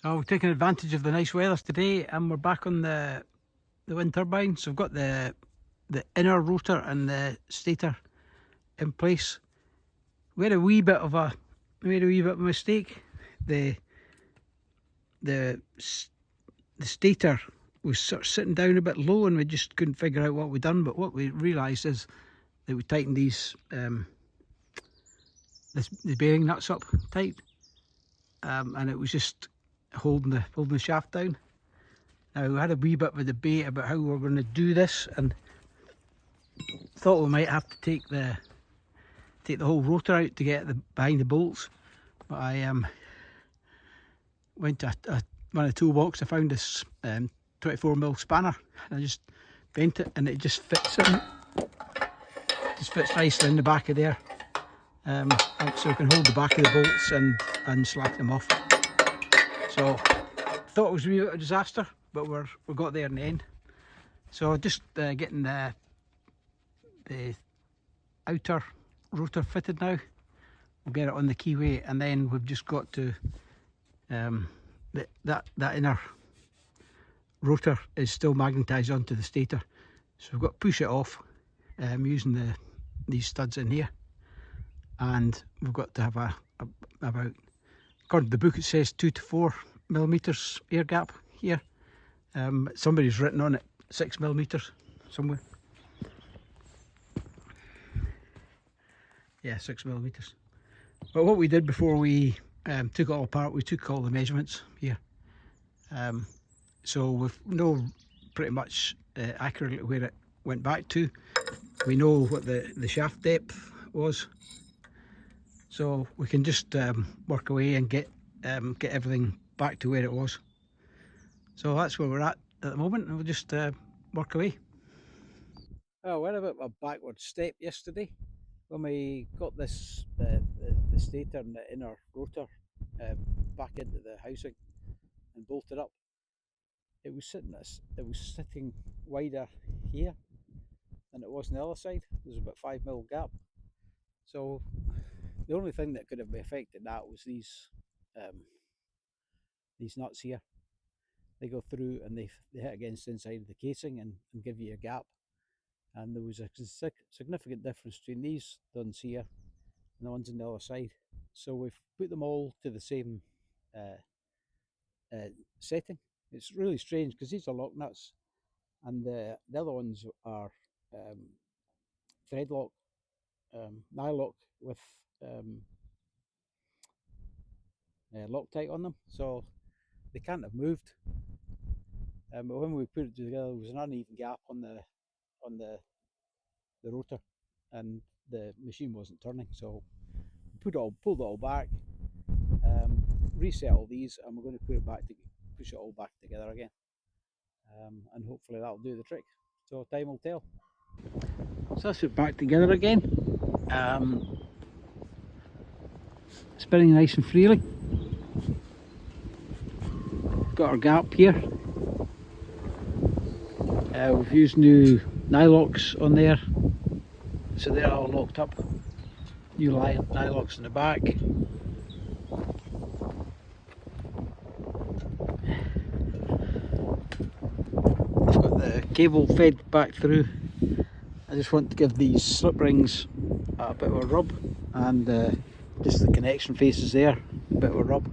So we're taking advantage of the nice weather today, and we're back on the wind turbine. So we've got the inner rotor and the stator in place. We had a wee bit of a mistake. The stator was sort of sitting down a bit low, and we just couldn't figure out what we'd done. But what we realised is that we tightened these the bearing nuts up tight, and it was just holding the shaft down. Now we had a wee bit of a debate about how we were going to do this, and thought we might have to take the whole rotor out to get behind the bolts. But I went to one toolbox. I found this 24mm spanner, and I just bent it, and it just fits in. Just fits nicely in the back of there, so we can hold the back of the bolts and slack them off. So thought it was a wee bit of a disaster, but we got there in the end. So just getting the outer rotor fitted now. We'll get it on the keyway, and then we've just got to that inner rotor is still magnetised onto the stator, so we've got to push it off using these studs in here, and we've got to have about, according to the book, it says 2 to 4mm air gap here. Somebody's written on it 6mm somewhere. Yeah, 6mm. But what we did before we took it all apart, we took all the measurements here. So we know pretty much accurately where it went back to. We know what the shaft depth was, so we can just work away and get everything back to where it was. So that's where we're at the moment, and we'll just work away. Oh, we had a bit of a backward step yesterday when we got this the stator and the inner rotor back into the housing and bolted up. It was sitting wider here than it was on the other side. There's about 5mm gap. So the only thing that could have affected that was these nuts here. They go through and they hit against the inside of the casing and give you a gap. And there was a significant difference between these ones here and the ones on the other side. So we've put them all to the same setting. It's really strange because these are lock nuts, and the other ones are thread lock, nylock with Loctite on them, so they can't have moved. But when we put it together, there was an uneven gap on the rotor, and the machine wasn't turning. So we pulled it all back, reset all these, and we're going to push it all back together again, and hopefully that'll do the trick. So time will tell. So that's it back together again, spinning nice and freely. Got our gap here. We've used new nylocks on there, so they're all locked up. New nylocks in the back. I've got the cable fed back through. I just want to give these slip rings a bit of a rub, and just the connection faces there, a bit of a rub,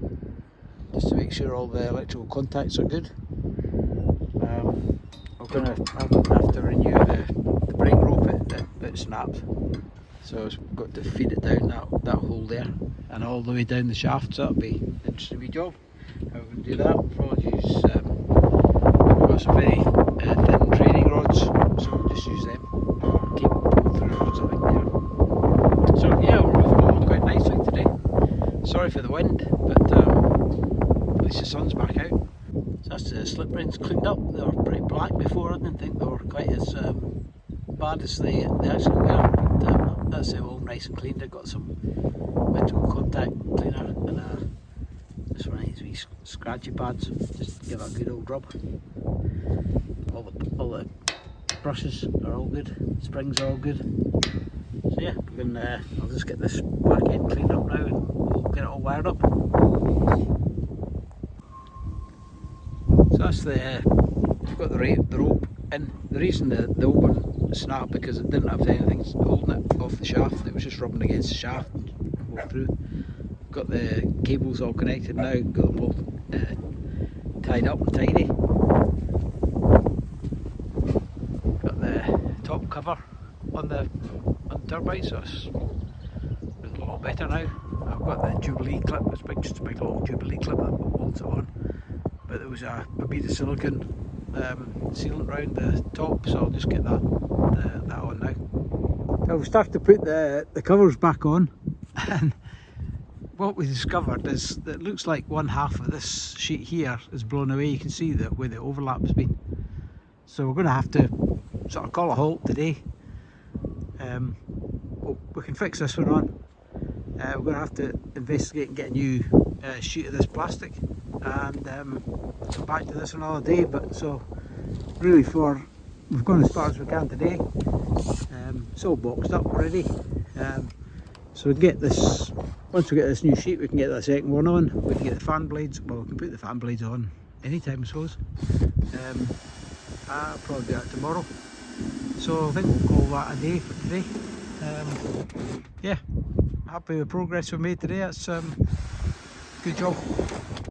just to make sure all the electrical contacts are good. We're going to have to renew the brake rope. It snapped, so I've got to feed it down that hole there and all the way down the shaft. So that'll be an interesting wee job. How we're going to do that? We'll probably use we've got some very thin training rods, so we'll just use them, or cable pull through or something there. So yeah, we're moving along quite nicely today. Sorry for the wind, but at least the sun's back out. So that's the slip rings cleaned up. They were pretty black before. I didn't think they were quite as bad as they actually were, but that's it, all nice and cleaned. I got some electrical contact cleaner and this one needs wee scratchy pads, just to give it a good old rub. All the brushes are all good, springs are all good. So yeah, I'll just get this back end cleaned up now, and we'll get it all wired up. that's we've got the rope in. The reason the old one snapped because it didn't have anything holding it off the shaft. It was just rubbing against the shaft and went through. Got the cables all connected now. Got them all tied up and tidy. Got the top cover on the turbine, so it's a lot better now. I've got the Jubilee clip. It's just a big long Jubilee clip that holds it on. But there was a bead of silicone sealant round the top, so I'll just get that on now. So we've started to put the covers back on, and what we discovered is that it looks like one half of this sheet here is blown away. You can see where the overlap's been. So we're going to have to sort of call a halt today. Well, we can fix this one on. We're going to have to investigate and get a new sheet of this plastic, and come back to this another day. But so really we've gone as far as we can today. It's all boxed up already. So we can get this, once we get this new sheet, we can get that second one on. We can get the fan blades, well, we can put the fan blades on anytime, I suppose. I'll probably do that tomorrow. So I think we'll call that a day for today. Yeah, happy with the progress we made today. That's good job.